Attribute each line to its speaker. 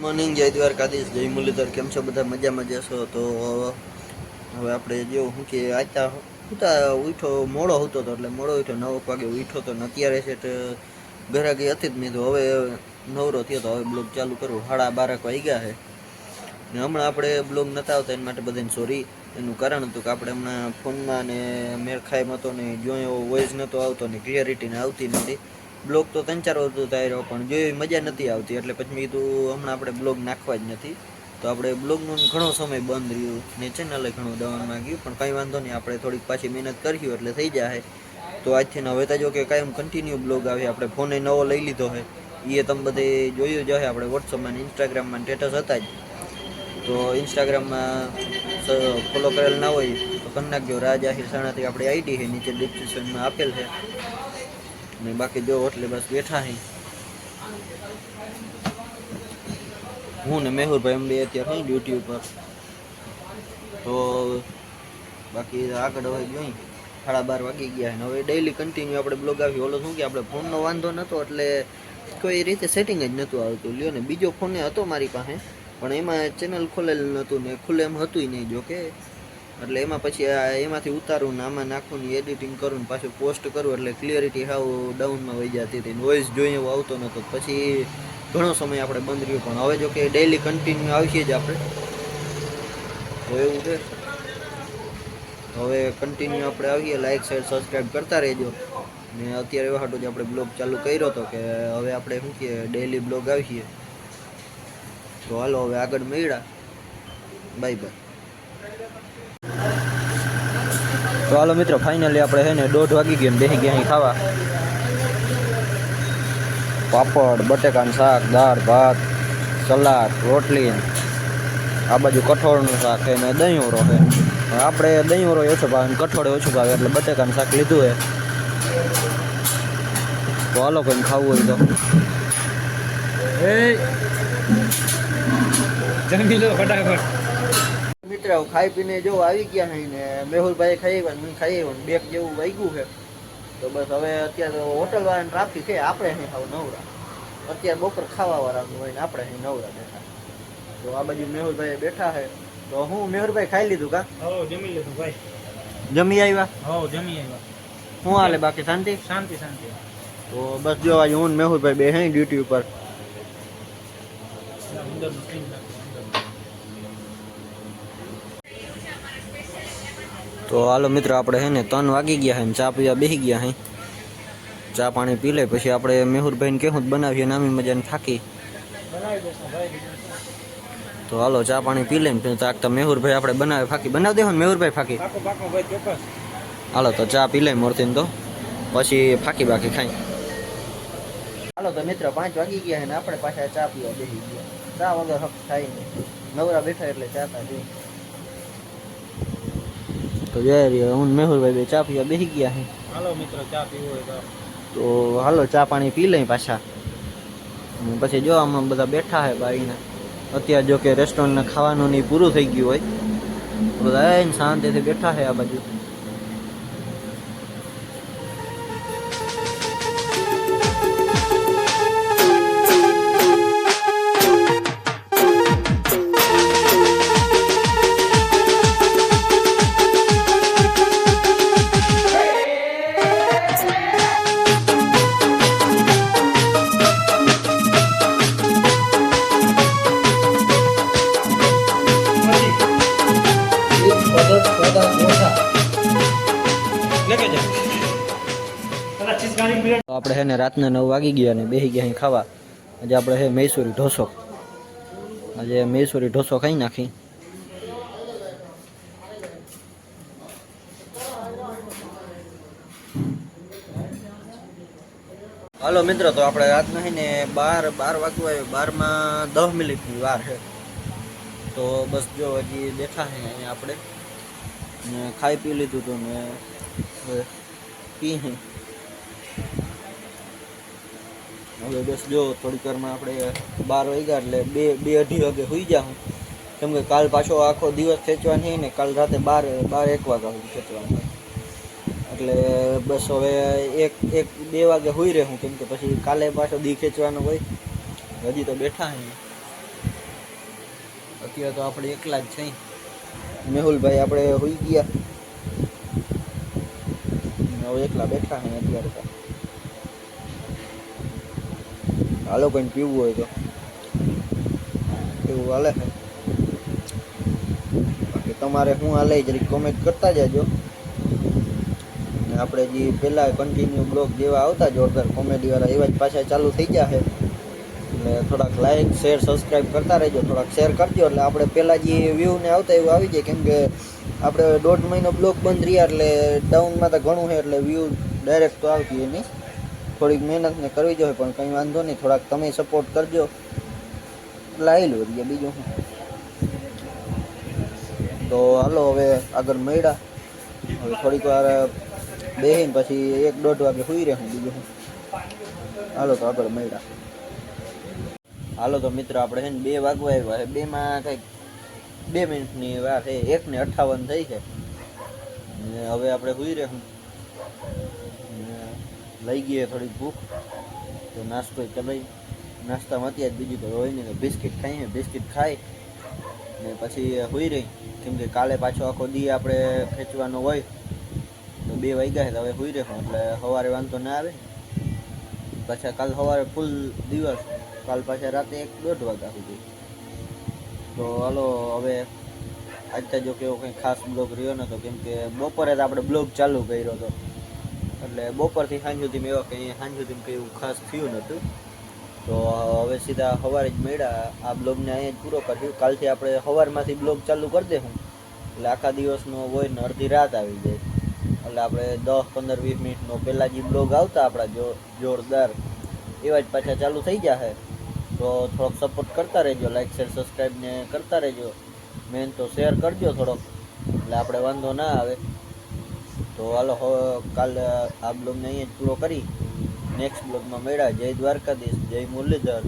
Speaker 1: Morning, જય દ્વારકાધીશ, જય મુરલીધર. કેમ છો બધા? મજામાં જશો? તો હવે આપણે જેવું શું કે આતા ઉઠા ઉઠો મોડો હતો તો એટલે મોડો ઉઠ્યો 9 વાગે ઉઠ્યો તો અત્યારે છે ગરાગી હતી જ નહીં તો હવે નવરો થયો તો હવે બ્લોગ ચાલુ કરવું. 12:30 વાગ્યા છે ને હમણાં આપણે બ્લોગ નહોતા આવતા એના માટે બધાને સોરી. એનું કારણ હતું કે આપણે હમણાં ફોનમાં ને મેળ ખાઈમ હતો ને જો એવો વોઇસ નહોતો આવતો ને ક્લિયરિટીને આવતી નથી. બ્લોગ તો 3-4 વધુ થાય પણ જો એવી મજા નથી આવતી એટલે પછી મેં કીધું હમણાં આપણે બ્લોગ નાખવા જ નથી. તો આપણે બ્લોગનું ઘણો સમય બંધ રહ્યું ને ચેનલે ઘણું ડાઉનમાં ગયું પણ કંઈ વાંધો નહીં, આપણે થોડીક પાછી મહેનત કર્યું એટલે થઈ જાય. તો આજથી હવે તો જો કે કાયમ કન્ટિન્યુ બ્લોગ આવે. આપણે ફોને નવો લઈ લીધો છે એ તમે બધે જોયું જ હશે. આપણે વોટ્સઅપમાં ને ઇન્સ્ટાગ્રામમાં સ્ટેટસ હતા જ, તો ઇન્સ્ટાગ્રામમાં ફોલો કરેલ ના હોય તો કરી નાખજો. રાજ આહિર સાણાથી આપણી આઈડી છે, નીચે ડિસ્ક્રિપ્શનમાં આપેલ છે. ને બાકી જો એટલે બસ બેઠા હી હું ને મેહુરભાઈ એમ બે અત્યારે અહીં ડ્યુટી ઉપર. તો બાકી આગળ હવે જોઈ 12:30 વાગી ગયા ને હવે ડેઈલી કન્ટિન્યુ આપણે બ્લોગ આવી. ઓલો શું કે આપણે ફોનનો વાંધો નહોતો એટલે કોઈ રીતે સેટિંગ જ નહોતું આવતું. લ્યો ને બીજો ફોન હતો મારી પાસે પણ એમાં ચેનલ ખોલેલું નહોતું ને ખુલ્લે એમ હતું નહીં જો કે, એટલે એમાં પછી એમાંથી ઉતારું ને આમાં નાખું ને એડિટિંગ કરું ને પાછું પોસ્ટ કરું એટલે ક્લિયરિટી હાવ ડાઉનમાં વહી જતી હતી. વોઇસ જોઈએ એવો આવતો નહોતો. પછી ઘણો સમય આપણે બંધ રહ્યું પણ હવે જો કે ડેઈલી કન્ટિન્યુ આવીએ જ આપણે. તો એવું છે હવે કન્ટિન્યુ આપણે આવીએ. લાઇક શેર સબસ્ક્રાઈબ કરતા રહેજો. ને અત્યારે એવા હાટો જ આપણે બ્લોગ ચાલુ કર્યો હતો કે હવે આપણે શું કહીએ ડેઈલી બ્લોગ આવીએ. તો હાલો હવે આગળ મળ્યા. Bye bye. તો હાલો મિત્રો, ફાઇનલી આપણે છે ને 1:30 વાગી ગયો ને બેસી ગયા અહીં ખાવા. પાપડ, બટેકાનું શાક, દાળ ભાત, સલાડ, રોટલી, આ બાજુ કઠોળનું શાક છે ને દહીં ઓરો છે. આપણે દહીં ઓરો ઓછો ભાવે, કઠોળે ઓછું ભાવે એટલે બટેકાનું શાક લીધું છે. તો હાલો કોઈને ખાવું હોય તો જમી લો ફટાફટ. મિત્રો ખાઈ પીને જો આવી ગયા છે ને મેહુલભાઈ ખાઈ આવ્યા, હું ખાઈ આવ્યો, 2 જેવું વાગ્યું છે. તો બસ હવે અત્યારે હોટલ વાળાને ટ્રાફિક છે, આપણે અહીં ખાવ નવરા. અત્યારે બપોર ખાવા વાળાનું હોય ને આપણે અહીં નવરા બેઠા. તો આ બાજુ મેહુલભાઈ બેઠા છે. તો હું મેહુલભાઈ ખાઈ લીધું કા?
Speaker 2: જમી લીધું ભાઈ.
Speaker 1: જમી આવ્યા?
Speaker 2: જમી આવ્યા.
Speaker 1: શું હાલે બાકી? શાંતિ?
Speaker 2: શાંતિ શાંતિ.
Speaker 1: તો બસ જો આજે હું મેહુલભાઈ બે હે ડ્યુટી ઉપર. તો હાલો મિત્રો, આપણે હે ને 3 વાગી ગયા હે ને ચા પીવા બેસી ગયા હે. ચા પાણી પી લે પછી આપણે મેહુરભાઈને કહેવું બનાવીએ નામી મજાને થાકી. તો હાલો ચા પાણી પી લે ને તાકતા મેહુરભાઈ આપણે બનાવે ફાકી બનાવી દેવો ને મેહુરભાઈ ફાકી. હાલો તો ચા પી લે મોરતીને તો પછી ફાકી બાકી ખાઈ. હાલો તો મિત્રો 5 વાગી ગયા ને આપણે પાછા ચા પીવા બેસી ગયા. ચા વગર હક થાય નહીં. નવરા બેઠા એટલે ચા પા જોઈએ. તો જય હું મેહુલભાઈ બે ચા પીવા બેસી ગયા છે.
Speaker 2: હાલો મિત્રો ચા પીવો હોય
Speaker 1: તો હાલો ચા પાણી પી લઈ પાછા. પછી જો આમાં બધા બેઠા છે બારીને. અત્યારે જો કે રેસ્ટોરન્ટને ખાવાનું નહીં પૂરું થઈ ગયું હોય બધા શાંતિથી બેઠા છે આ બાજુ. આપણે હે ને રાતના 9 વાગી ગયા ને બેસી ગયા અહીં ખાવા. આજે આપણે હે મૈસૂરી ઢોસો. આજે મૈસૂરી ઢોસો ખાઈ નાખી. હાલો મિત્રો, તો આપણે રાતના હે ને 12 વાગવા આવ્યો. 12માં 10 મિનિટની વાર છે. તો બસ જો હજી બેઠા છે અહીંયા આપણે ને ખાઈ પી લીધું હતું ને હવે પી. હવે બસ જો થોડીક વારમાં આપણે 12 વાગ્યા એટલે 2-2:30 વાગે સુઈ જાઉં. કેમ કે કાલ પાછો આખો દિવસ ખેંચવાની ને કાલ રાતે 12-1 વાગ્યા સુધી ખેંચવાનું. એટલે બસ હવે 1-2 વાગે સુઈ રહું કેમ કે પછી કાલે પાછો દી ખેંચવાનો હોય. હજી તો બેઠા હે અત્યારે તો આપણે એકલા જ છીએ. મેહુલભાઈ આપણે હોઈ ગયા, હવે એકલા બેઠા ને અત્યારે તો. હાલો કંઈ પીવું હોય તો એવું હાલે છે. બાકી તમારે શું હાલે જરીક કોમેન્ટ કરતા જાજો. ને આપણે જે પહેલાં કન્ટિન્યુ બ્લોગ જેવા આવતા જોરદાર કોમેડીવાળા એવા જ પાછા ચાલુ થઈ ગયા છે. એટલે થોડાક લાઈક શેર સબસ્ક્રાઈબ કરતા રહેજો, થોડાક શેર કરજો એટલે આપણે પહેલાં જે વ્યૂ ને આવતા એવું આવી જાય. કેમ કે આપણે 1.5 મહિનો બ્લોગ બંધ રહ્યા એટલે ડાઉનમાં તો ઘણું છે, એટલે વ્યૂ ડાયરેક્ટ તો આવતી હોય નહીં. થોડીક મહેનત ને કરવી જોઈએ પણ કંઈ વાંધો નહીં, થોડાક તમે સપોર્ટ કરજો એટલે આવેલું રહીએ બીજું શું. તો હાલો હવે આગળ મળ્યા, હવે થોડીક વાર બેસીને પછી 1-1.5 વાગે સૂઈ રહે હું બીજું શું. હાલો તો આગળ મળ્યા. હાલો તો મિત્ર આપણે છે ને 2 વાગવા આવ્યા છે, 2માં કંઈક 2 મિનિટની વાર છે, 1:58 થઈ છે. ને હવે આપણે સૂઈ રહે હું. લઈ ગઈએ થોડીક ભૂખ તો નાસ્તો ચલાવી. નાસ્તામાં અત્યારે બીજું તો હોય નહીં, બિસ્કિટ ખાઈએ, બિસ્કિટ ખાઈ ને પછી સૂઈ રહી. કેમ કે કાલે પાછો આખો દી આપણે ખેંચવાનો હોય તો 2 વાગ્યા છે તો હવે સૂઈ રહું એટલે સવારે વાંધો ના આવે. પાછા કાલ સવારે ફૂલ દિવસ, કાલ પાછા રાતે 1-1.5 વાગ્યા સુધી. તો હાલો હવે આજતા જો કેવો કંઈ ખાસ બ્લોગ રહ્યો નહોતો, કેમ કે બપોરે તો આપણે બ્લોગ ચાલુ કર્યો હતો એટલે બપોરથી સાંજ સુધી એવા કંઈ સાંજ સુધી કંઈ એવું ખાસ થયું નહોતું. તો હવે સીધા સવારે જ મળ્યા. આ બ્લોગને અહીંયા જ પૂરો કર્યું. કાલથી આપણે સવારમાંથી બ્લોગ ચાલુ કરી દઈશું એટલે આખા દિવસનો હોય ને અડધી રાત આવી જાય. એટલે આપણે 10-15-20 મિનિટનો પહેલાં જે બ્લોગ આવતા આપણા જોરદાર એવા જ પાછા ચાલુ થઈ જશે. તો થોડોક સપોર્ટ કરતા રહેજો, લાઈક શેર સબસ્ક્રાઈબ ને કરતા રહેજો. મેન તો શેર કરજો થોડોક એટલે આપણે વાંધો ના આવે. તો હાલો કાલ આ બ્લોગને અહીંયા જ પૂરો કરી નેક્સ્ટ બ્લોગમાં મળ્યા. જય દ્વારકાધીશ, જય મુરલીધર.